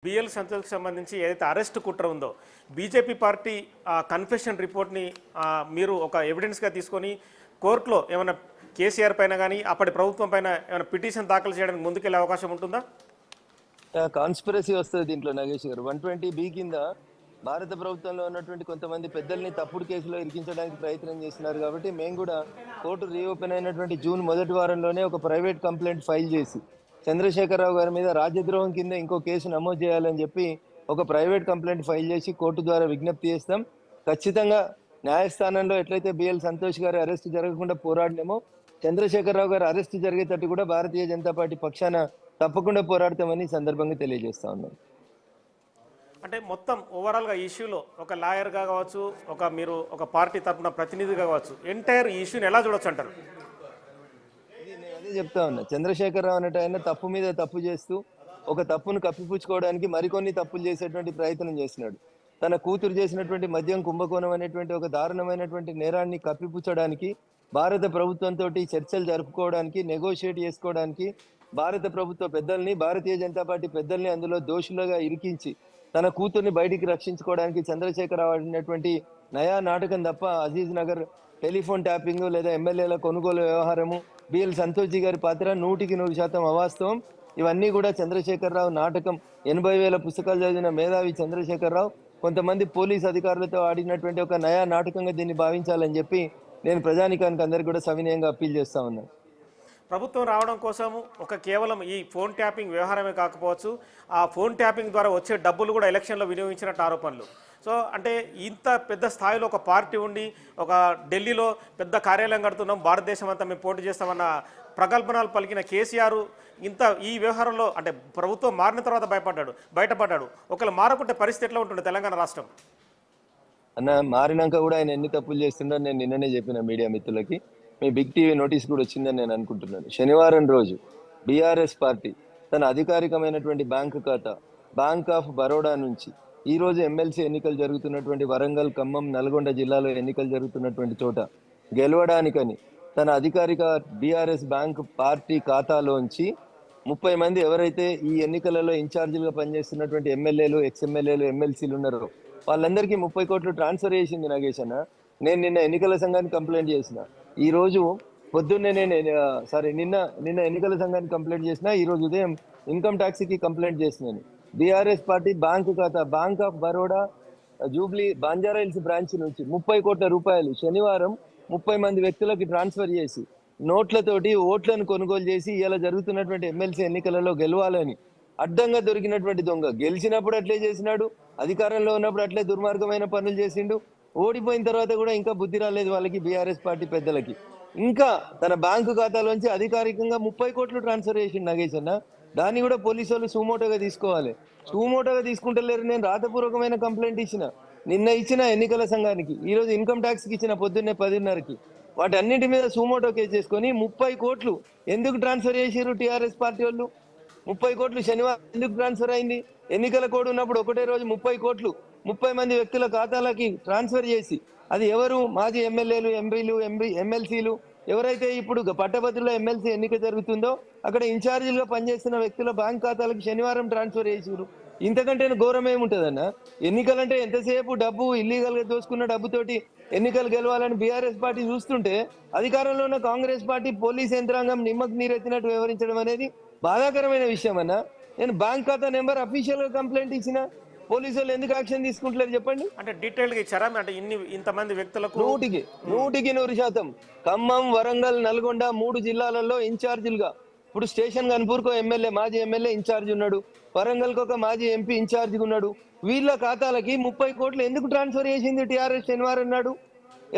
BL సంతోష్కి సంబంధించి ఏదైతే arrest కుట్ర ఉందో బీజేపీ పార్టీ కన్ఫెషన్ రిపోర్ట్ని మీరు ఒక ఎవిడెన్స్గా తీసుకొని కోర్టులో ఏమైనా కేసీఆర్ పైన కానీ అప్పటి ప్రభుత్వం పైన ఏమైనా పిటిషన్ దాఖలు చేయడానికి ముందుకెళ్లే అవకాశం ఉంటుందా? కాన్స్పిరసీ వస్తుంది దీంట్లో నాగేష్ గారు. 120B కింద భారత ప్రభుత్వంలో ఉన్నటువంటి కొంతమంది పెద్దల్ని తప్పుడు కేసులో ఇరికించడానికి ప్రయత్నం చేస్తున్నారు. కాబట్టి మేము కూడా కోర్టు రీఓపెన్ అయినటువంటి జూన్ మొదటి వారంలోనే ఒక ప్రైవేట్ కంప్లైంట్ ఫైల్ చేసి చంద్రశేఖరరావు గారి మీద రాజ్యద్రోహం కింద ఇంకో కేసు నమోదు చేయాలని చెప్పి ఒక ప్రైవేట్ కంప్లైంట్ ఫైల్ చేసి కోర్టు ద్వారా విజ్ఞప్తి చేస్తాం. ఖచ్చితంగా న్యాయస్థానంలో ఎట్లయితే బిఎల్ సంతోష్ గారి అరెస్ట్ జరగకుండా పోరాడినామో చంద్రశేఖరరావు గారి అరెస్ట్ జరిగేటట్టు కూడా భారతీయ జనతా పార్టీ పక్షాన తప్పకుండా పోరాడతామని సందర్భంగా తెలియజేస్తా ఉన్నాం. అంటే మొత్తం ఓవరాల్గా ఇష్యూలో ఒక లాయర్గా కావచ్చు, మీరు ఒక పార్టీ తరఫున ప్రతినిధిగా కావచ్చు, ఎంటైర్ ఇష్యూని ఎలా చూడొచ్చు అంటారు? నేను అదే చెప్తా ఉన్నా. చంద్రశేఖరరావు అనేట ఆయన తప్పు మీద తప్పు చేస్తూ ఒక తప్పును కప్పిపుచ్చుకోవడానికి మరికొన్ని తప్పులు చేసేటువంటి ప్రయత్నం చేసినాడు. తన కూతురు చేసినటువంటి మద్యం కుంభకోణం అనేటువంటి ఒక దారుణమైనటువంటి నేరాన్ని కప్పిపుచ్చడానికి భారత ప్రభుత్వంతో చర్చలు జరుపుకోవడానికి, నెగోషియేట్ చేసుకోవడానికి భారత ప్రభుత్వ పెద్దల్ని, భారతీయ జనతా పార్టీ పెద్దల్ని అందులో దోషులుగా ఇరికించి తన కూతుర్ని బయటికి రక్షించుకోవడానికి చంద్రశేఖరరావు ఆడినటువంటి నయా నాటకం తప్ప అజీజ్ నగర్ టెలిఫోన్ ట్యాపింగ్ లేదా ఎమ్మెల్యేల కొనుగోలు వ్యవహారము, బిఎల్ సంతోష్ గారి పాత్ర 100% అవాస్తవం. ఇవన్నీ కూడా చంద్రశేఖరరావు నాటకం. 80,000 పుస్తకాలు చదివిన మేధావి చంద్రశేఖరరావు కొంతమంది పోలీస్ అధికారులతో ఆడినటువంటి ఒక నయా నాటకంగా దీన్ని భావించాలని చెప్పి నేను ప్రజానికానికి అందరికీ కూడా సవినయంగా అప్పీల్ చేస్తా ఉన్నాను. ప్రభుత్వం రావడం కోసము కేవలం ఈ ఫోన్ ట్యాపింగ్ వ్యవహారమే కాకపోవచ్చు, ఆ ఫోన్ ట్యాపింగ్ ద్వారా వచ్చే డబ్బులు కూడా ఎలక్షన్లో వినియోగించినట్టు ఆరోపణలు. సో అంటే ఇంత పెద్ద స్థాయిలో ఒక పార్టీ ఉండి ఒక ఢిల్లీలో పెద్ద కార్యాలయం కడుతున్నాం, భారతదేశం అంతా మేము పోటీ చేస్తామన్న ప్రగల్భనాలు పలికిన కేసీఆర్ ఈ వ్యవహారంలో అంటే ప్రభుత్వం మారిన తర్వాత బయటపడ్డాడు. ఒకవేళ మారకుంటే పరిస్థితి ఎట్లా ఉంటుంది తెలంగాణ రాష్ట్రం? అన్న, మారినాక కూడా ఆయన ఎన్ని తప్పులు చేస్తుండో నేను నిన్ననే చెప్పిన మీడియా మిత్రులకి. మీ బిగ్ టీవీ నోటీస్ కూడా వచ్చిందని నేను అనుకుంటున్నాను. శనివారం రోజు బీఆర్ఎస్ పార్టీ తన అధికారికమైనటువంటి బ్యాంకు ఖాతా బ్యాంక్ ఆఫ్ బరోడా నుంచి ఈ రోజు ఎమ్మెల్సీ ఎన్నికలు జరుగుతున్నటువంటి వరంగల్, ఖమ్మం, నల్గొండ జిల్లాలో ఎన్నికలు జరుగుతున్నటువంటి చోట గెలవడానికని తన అధికారిక బీఆర్ఎస్ బ్యాంక్ పార్టీ ఖాతాలోంచి 30 మంది ఎవరైతే ఈ ఎన్నికలలో ఇన్ఛార్జీలుగా పనిచేస్తున్నటువంటి ఎమ్మెల్యేలు, ఎక్స్ఎమ్మెల్యేలు, ఎమ్మెల్సీలు ఉన్నారో వాళ్ళందరికీ 30 కోట్లు ట్రాన్స్ఫర్ చేసింది నాగేష్ అన్న. నేను నిన్న ఎన్నికల సంఘానికి కంప్లైంట్ చేసిన. ఈ రోజు పొద్దున్నే నిన్న ఎన్నికల సంఘానికి కంప్లైంట్ చేసిన. ఈ రోజు ఉదయం ఇన్కమ్ ట్యాక్స్ కి కంప్లైంట్ చేసినాను. బీఆర్ఎస్ పార్టీ బ్యాంకు ఖాతా bank of Baroda Jubilee Banjara hills branch నుంచి 30 కోట్ల రూపాయలు శనివారం 30 మంది వ్యక్తులకి ట్రాన్స్ఫర్ చేసి నోట్లతోటి ఓట్లను కొనుగోలు చేసి ఇలా జరుగుతున్నటువంటి ఎమ్మెల్సీ ఎన్నికలలో గెలవాలని అడ్డంగా దొరికినటువంటి దొంగ. గెలిచినప్పుడు అట్లే చేసినాడు, అధికారంలో ఉన్నప్పుడు అట్లే దుర్మార్గమైన పనులు చేసిండు. ఓడిపోయిన తర్వాత కూడా ఇంకా బుద్ధి రాలేదు వాళ్ళకి, బీఆర్ఎస్ పార్టీ పెద్దలకి. ఇంకా తన బ్యాంకు ఖాతాలోంచి అధికారికంగా 30 కోట్లు ట్రాన్స్ఫర్ చేసిండు నాగేష్ అన్న. దాన్ని కూడా పోలీసు వాళ్ళు సుమోటోగా తీసుకోవాలి. సుమోటోగా తీసుకుంటలేరు. నేను రాతపూర్వకమైన కంప్లైంట్ ఇచ్చిన, నిన్న ఇచ్చిన ఎన్నికల సంఘానికి, ఈ రోజు ఇన్కమ్ ట్యాక్స్ కి ఇచ్చిన పొద్దున్నే 10:30కి. వాటి అన్నింటి మీద సుమోటో కేసు చేసుకొని 30 కోట్లు ఎందుకు ట్రాన్స్ఫర్ చేసారు టీఆర్ఎస్ పార్టీ వాళ్ళు? 30 కోట్లు శనివారం ఎందుకు ట్రాన్స్ఫర్ అయింది? ఎన్నికల కోడ్ ఉన్నప్పుడు ఒకటే రోజు 30 కోట్లు 30 మంది వ్యక్తుల ఖాతాలకి ట్రాన్స్ఫర్ చేసి, అది ఎవరు? మాజీ ఎమ్మెల్యేలు, ఎంపీలు, ఎమ్మెల్సీలు, ఎవరైతే ఇప్పుడు పట్టభద్రుల ఎమ్మెల్సీ ఎన్నిక జరుగుతుందో అక్కడ ఇన్ఛార్జీలుగా పనిచేస్తున్న వ్యక్తుల బ్యాంక్ ఖాతాలకు శనివారం ట్రాన్స్ఫర్ చేసారు. ఇంతకంటే ఘోరం ఏముంటుందన్న? ఎన్నికలంటే ఎంతసేపు డబ్బు ఇల్లీగల్ గా దోసుకున్న డబ్బుతోటి ఎన్నికలు గెలవాలని బీఆర్ఎస్ పార్టీ చూస్తుంటే అధికారంలో ఉన్న కాంగ్రెస్ పార్టీ పోలీస్ యంత్రాంగం నిమ్మకు నీరెత్తినట్టు వ్యవహరించడం అనేది బాధాకరమైన విషయం అన్న. నేను బ్యాంక్ ఖాతా నెంబర్ అఫీషియల్ గా కంప్లైంట్ ఇచ్చిన, పోలీసు వాళ్ళు ఎందుకు యాక్షన్ తీసుకుంటలేరు చెప్పండి? అంటే డీటెయిల్ గా ఇచ్చారా? అంటే ఇంతమంది వ్యక్తులకు 100% ఖమ్మం, వరంగల్, నల్గొండ 3 జిల్లాలలో ఇన్ఛార్జీలుగా ఇప్పుడు స్టేషన్ కన్పూర్కో ఎమ్మెల్యే, మాజీ ఎమ్మెల్యే ఇన్ఛార్జ్ ఉన్నాడు, వరంగల్కి ఒక మాజీ ఎంపీ ఇన్ఛార్జిగా ఉన్నాడు. వీళ్ళ ఖాతాలకి 30 కోట్లు ఎందుకు ట్రాన్స్ఫర్ చేసింది టీఆర్ఎస్ శనివారం నాడు?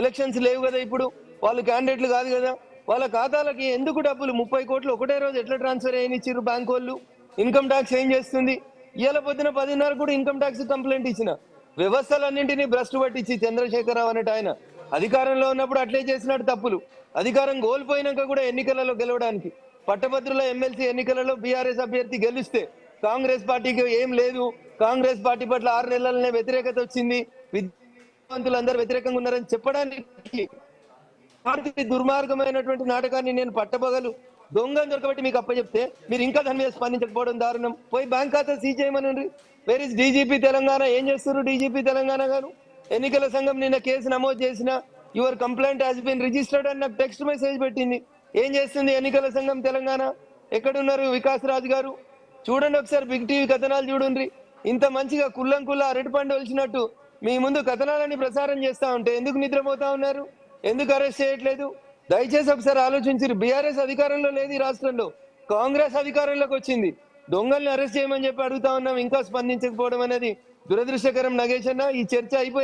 ఎలక్షన్స్ లేవు కదా, ఇప్పుడు వాళ్ళు క్యాండిడేట్లు కాదు కదా, వాళ్ళ ఖాతాలకి ఎందుకు డబ్బులు 30 కోట్లు ఒకటే రోజు ఎట్లా ట్రాన్స్ఫర్ చేయనిచ్చారు బ్యాంక్ వాళ్ళు? ఇన్కమ్ ట్యాక్స్ ఏం చేస్తుంది? ఇవాళ పొద్దున 10:30 కూడా ఇన్కమ్ ట్యాక్స్ కంప్లైంట్ ఇచ్చిన. వ్యవస్థలన్నింటినీ భ్రష్టు పట్టించి చంద్రశేఖరరావు అనేట ఆయన అధికారంలో ఉన్నప్పుడు అట్లే చేసినట్టు తప్పులు, అధికారం కోల్పోయినాక కూడా ఎన్నికలలో గెలవడానికి పట్టభద్రుల ఎమ్మెల్సీ ఎన్నికలలో బీఆర్ఎస్ అభ్యర్థి గెలిస్తే కాంగ్రెస్ పార్టీకి ఏం లేదు, కాంగ్రెస్ పార్టీ పట్ల 6 నెలలనే వ్యతిరేకత వచ్చింది, విద్యావంతులందరూ వ్యతిరేకంగా ఉన్నారని చెప్పడానికి దుర్మార్గమైనటువంటి నాటకాన్ని నేను పట్టబగలు దొంగ దొరకబట్టి మీకు అప్పచెప్తే మీరు ఇంకా దాని మీద స్పందించకపోవడం దారుణం. పోయి బ్యాంక్ ఖాతా సీజ్ చేయమని. Where is DGP Telangana? ఏం చేస్తారు డీజీపీ తెలంగాణ గారు? ఎన్నికల సంఘం నిన్న కేసు నమోదు చేసిన your complaint has been registered అని నాకు టెక్స్ట్ మెసేజ్ పెట్టింది. ఏం చేస్తుంది ఎన్నికల సంఘం తెలంగాణ? ఎక్కడున్నారు వికాస్ రాజ్ గారు? చూడండి ఒకసారి బిగ్ టీవీ కథనాలు చూడండి. ఇంత మంచిగా కుల్లం కుల్ల అరటిపండు వచ్చినట్టు మీ ముందు కథనాలని ప్రసారం చేస్తా ఉంటే ఎందుకు నిద్రపోతా ఉన్నారు? ఎందుకు అరెస్ట్ చేయట్లేదు? దయచేసి ఒకసారి ఆలోచించారు. బీఆర్ఎస్ అధికారంలో లేదు ఈ రాష్ట్రంలో, కాంగ్రెస్ అధికారంలోకి వచ్చింది. దొంగల్ని అరెస్ట్ చేయమని చెప్పి అడుగుతా ఉన్నాం, ఇంకా స్పందించకపోవడం అనేది దురదృష్టకరం. నగేష్ అన్న, ఈ చర్చ అయిపోయింది.